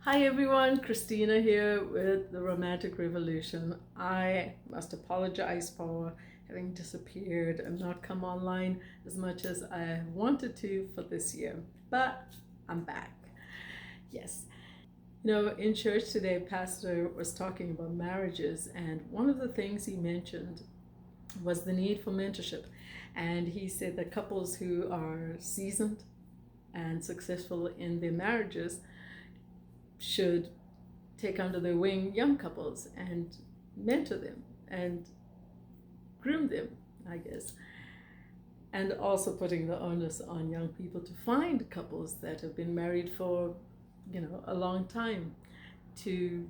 Hi everyone, Christina here with the Romantic Revolution. I must apologize for having disappeared and not come online as much as I wanted to for this year, but I'm back. Yes. In church today, Pastor was talking about marriages, and one of the things he mentioned was the need for mentorship. And he said that couples who are seasoned and successful in their marriages should take under their wing young couples and mentor them and groom them, I guess. And also putting the onus on young people to find couples that have been married for, a long time to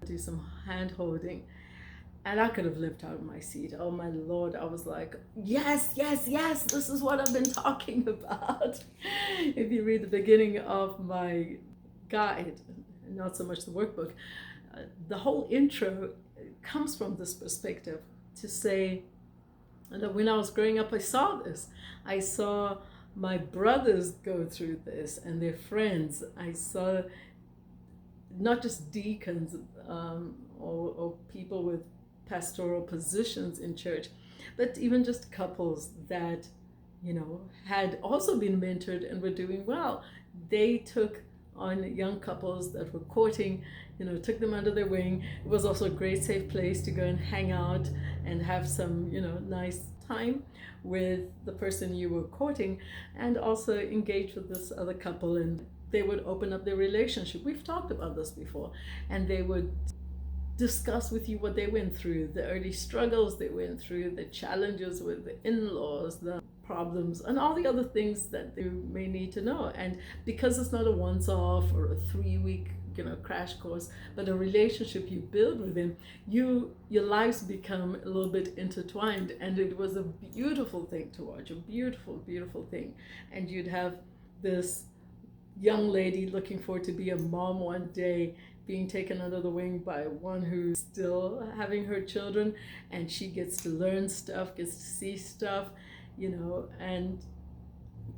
do some hand holding. And I could have lived out of my seat. Oh my Lord, I was like, yes, yes, yes, this is what I've been talking about. If you read the beginning of my guide, not so much the workbook, the whole intro comes from this perspective to say that when I was growing up, I saw this. I saw my brothers go through this and their friends. I saw not just deacons or people with pastoral positions in church, but even just couples that, had also been mentored and were doing well. They took on young couples that were courting, took them under their wing. It was also a great safe place to go and hang out and have some, nice time with the person you were courting, and also engage with this other couple, and they would open up their relationship. We've talked about this before, and they would discuss with you what they went through, the early struggles they went through, the challenges with the in-laws, the problems, and all the other things that you may need to know. And because it's not a once-off or a 3-week crash course, but a relationship you build with them, your lives become a little bit intertwined. And it was a beautiful thing to watch, a beautiful thing. And you'd have this young lady looking forward to be a mom one day, being taken under the wing by one who's still having her children, and she gets to learn stuff, gets to see stuff,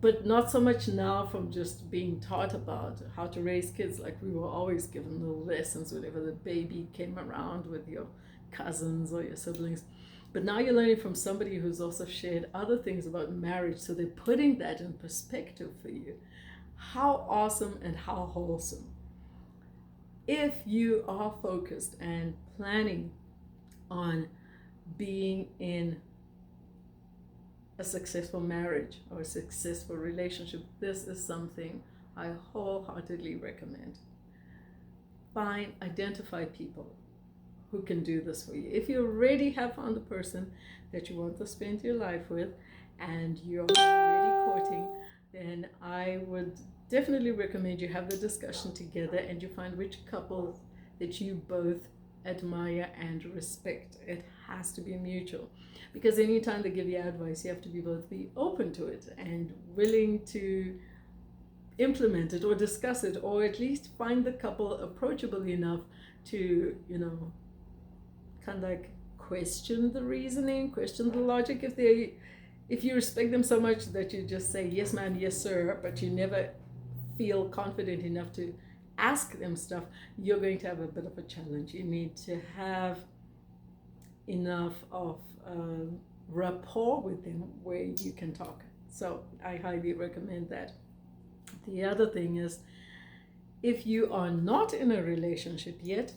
but not so much now from just being taught about how to raise kids. Like, we were always given little lessons whenever the baby came around with your cousins or your siblings. But now you're learning from somebody who's also shared other things about marriage, so they're putting that in perspective for you. How awesome and how wholesome. If you are focused and planning on being in a successful marriage or a successful relationship, this is something I wholeheartedly recommend. Identify people who can do this for you. If you already have found the person that you want to spend your life with and you're already courting, then I would definitely recommend you have the discussion together and you find which couple that you both admire and respect. It has to be mutual, because anytime they give you advice, you have to be open to it and willing to implement it or discuss it, or at least find the couple approachable enough to, kind of like question the reasoning, question the logic. If you respect them so much that you just say yes ma'am, yes sir, but you never feel confident enough to ask them stuff, you're going to have a bit of a challenge. You need to have enough of rapport with them where you can talk. So I highly recommend that. The other thing is, if you are not in a relationship yet,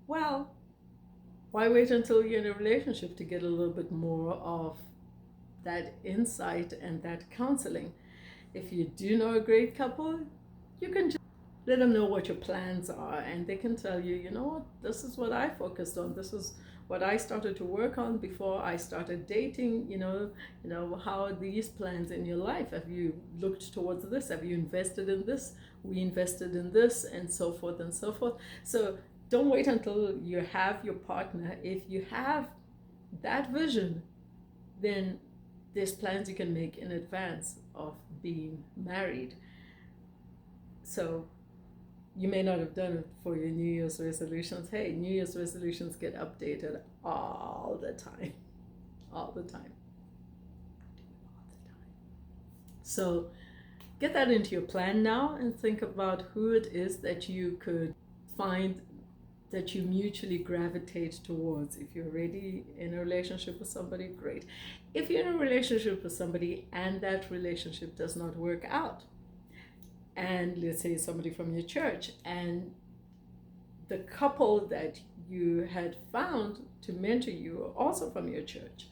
well, why wait until you're in a relationship to get a little bit more of that insight and that counseling? If you do know a great couple, you can just let them know what your plans are, and they can tell you, this is what I focused on. This is what I started to work on before I started dating. How are these plans in your life? Have you looked towards this? Have you invested in this? We invested in this, and so forth and so forth. So don't wait until you have your partner. If you have that vision, then there's plans you can make in advance of being married. So you may not have done it for your New Year's resolutions. Hey, New Year's resolutions get updated all the time. All the time. So get that into your plan now and think about who it is that you could find that you mutually gravitate towards. If you're already in a relationship with somebody, great. If you're in a relationship with somebody and that relationship does not work out, and let's say somebody from your church, and the couple that you had found to mentor you are also from your church,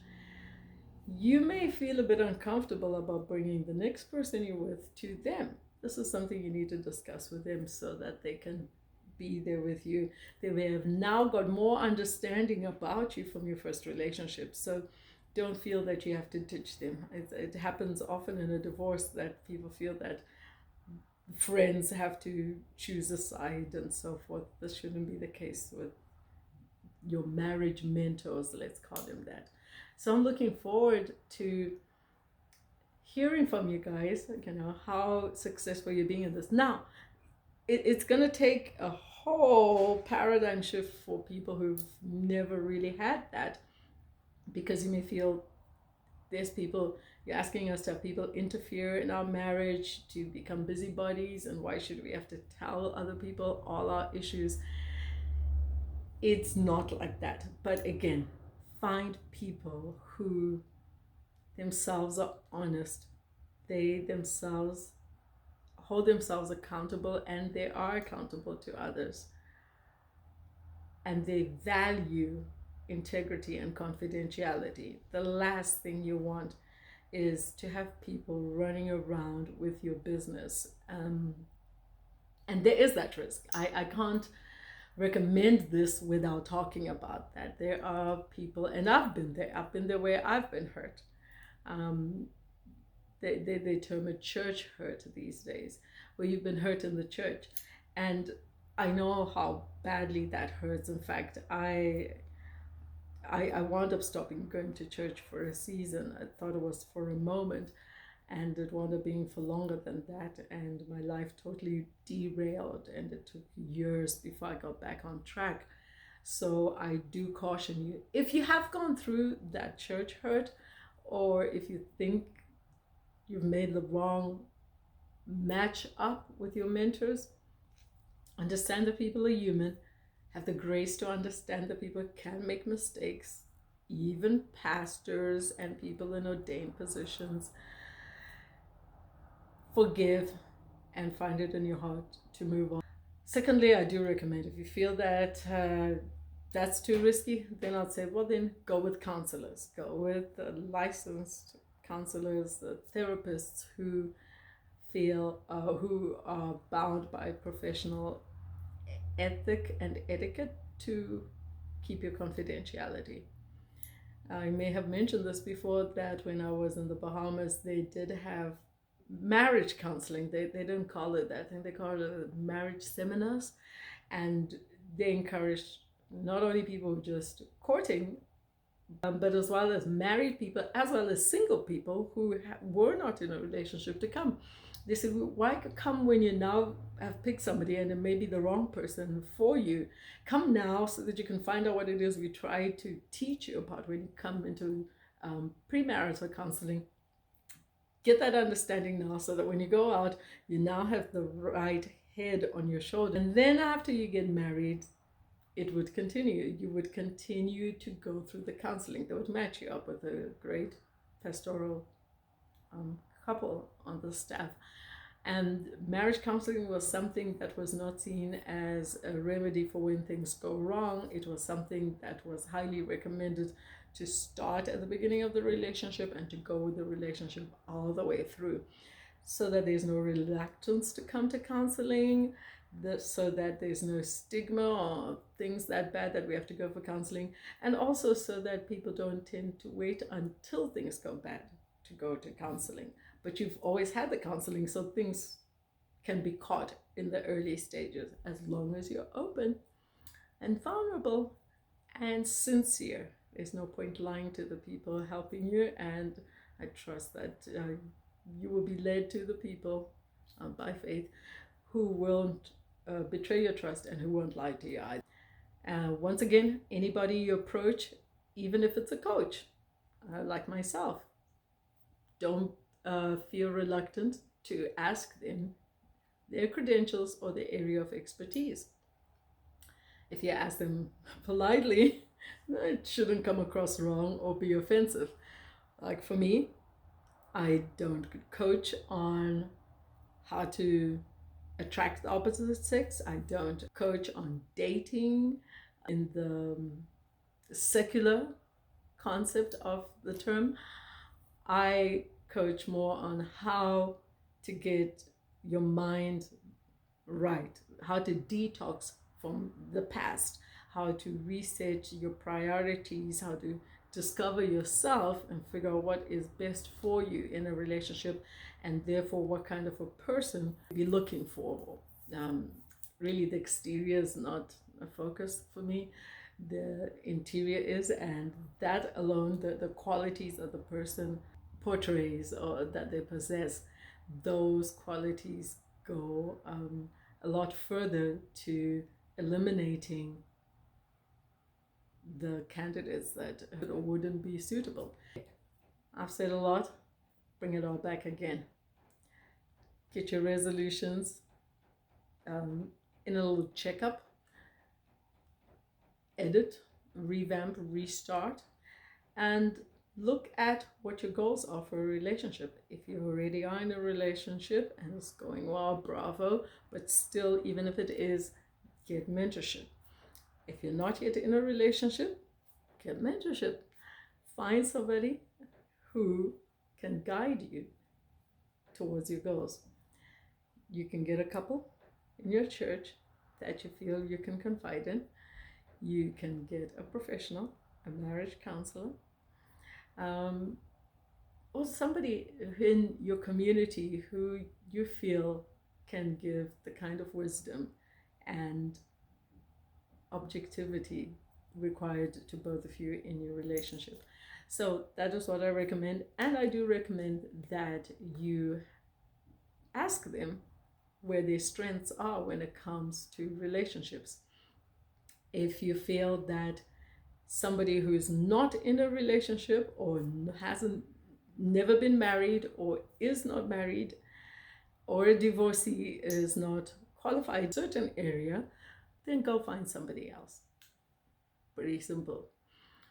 you may feel a bit uncomfortable about bringing the next person you're with to them. This is something you need to discuss with them so that they can be there with you. They may have now got more understanding about you from your first relationship. So don't feel that you have to ditch them. It happens often in a divorce that people feel that friends have to choose a side and so forth. This shouldn't be the case with your marriage mentors, let's call them that. So I'm looking forward to hearing from you guys, how successful you're being in this. Now, it's going to take a whole paradigm shift for people who've never really had that, because you may feel there's people, you're asking us to have people interfere in our marriage, to become busybodies, and why should we have to tell other people all our issues? It's not like that. But again, find people who themselves are honest. They themselves hold themselves accountable, and they are accountable to others. And they value integrity and confidentiality. The last thing you want is to have people running around with your business. And there is that risk. I can't recommend this without talking about that. There are people, and I've been there where I've been hurt. They term it church hurt these days, where you've been hurt in the church. And I know how badly that hurts. In fact, I wound up stopping going to church for a season. I thought it was for a moment, and it wound up being for longer than that. And my life totally derailed, and it took years before I got back on track. So I do caution you, if you have gone through that church hurt, or if you think you've made the wrong match up with your mentors, understand that people are human. Have the grace to understand that people can make mistakes, even pastors and people in ordained positions. Forgive and find it in your heart to move on. Secondly, I do recommend, if you feel that that's too risky, then I'd say, well, then go with counselors. Go with licensed counselors, therapists who feel who are bound by professional ethic and etiquette to keep your confidentiality. I may have mentioned this before, that when I was in the Bahamas, they did have marriage counseling. They didn't call it that. I think they called it marriage seminars. And they encouraged not only people just courting, but as well as married people, as well as single people who were not in a relationship, to come. They said, why come when you now have picked somebody and it may be the wrong person for you? Come now so that you can find out what it is we try to teach you about when you come into premarital counseling. Get that understanding now, so that when you go out, you now have the right head on your shoulder. And then after you get married, it would continue. You would continue to go through the counseling. They would match you up with a great pastoral couple on the staff. And marriage counseling was something that was not seen as a remedy for when things go wrong. It was something that was highly recommended to start at the beginning of the relationship and to go with the relationship all the way through, so that there's no reluctance to come to counseling, so that there's no stigma or things that bad that we have to go for counseling, and also so that people don't tend to wait until things go bad to go to counseling. But you've always had the counseling, so things can be caught in the early stages, as long as you're open and vulnerable and sincere. There's no point lying to the people helping you, and I trust that you will be led to the people by faith who won't betray your trust and who won't lie to you either. Once again, anybody you approach, even if it's a coach like myself, don't feel reluctant to ask them their credentials or their area of expertise. If you ask them politely, it shouldn't come across wrong or be offensive. Like for me, I don't coach on how to attract the opposite sex. I don't coach on dating in the secular concept of the term. I coach more on how to get your mind right, how to detox from the past, how to reset your priorities, how to discover yourself and figure out what is best for you in a relationship, and therefore what kind of a person you're looking for. Really, the exterior is not a focus for me. The interior is, and that alone, the qualities that the person portrays or that they possess, those qualities go a lot further to eliminating the candidates that wouldn't be suitable. I've said a lot, bring it all back again. Get your resolutions in a little checkup, edit, revamp, restart, and look at what your goals are for a relationship. If you already are in a relationship and it's going well, bravo, but still, even if it is, get mentorship. If you're not yet in a relationship, get mentorship. Find somebody who can guide you towards your goals. You can get a couple in your church that you feel you can confide in. You can get a professional, a marriage counselor, or somebody in your community who you feel can give the kind of wisdom and objectivity required to both of you in your relationship. So that is what I recommend, and I do recommend that you ask them where their strengths are when it comes to relationships. If you feel that somebody who is not in a relationship or hasn't never been married or is not married or a divorcee is not qualified in a certain area, then go find somebody else. Pretty simple.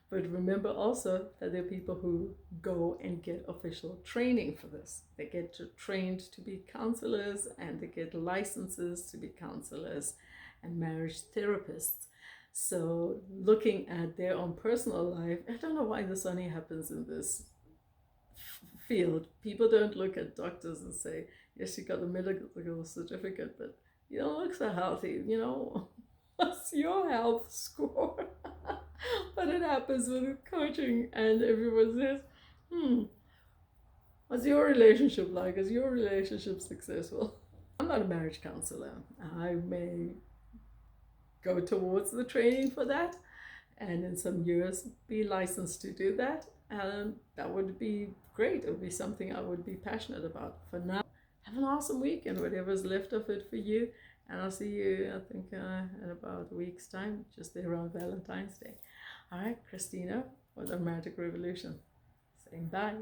But remember also that there are people who go and get official training for this. They get trained to be counselors, and they get licenses to be counselors and marriage therapists. So looking at their own personal life, I don't know why this only happens in this field. People don't look at doctors and say, yes, you got a medical certificate, but you don't look so healthy, what's your health score? But it happens with coaching, and everyone says, what's your relationship like? Is your relationship successful? I'm not a marriage counselor. I may go towards the training for that, and in some years be licensed to do that, and that would be great. It would be something I would be passionate about. For now, have an awesome weekend, whatever's left of it for you, and I'll see you, I think, in about a week's time, just there around Valentine's Day. All right, Christina with the Romantic Revolution, saying bye.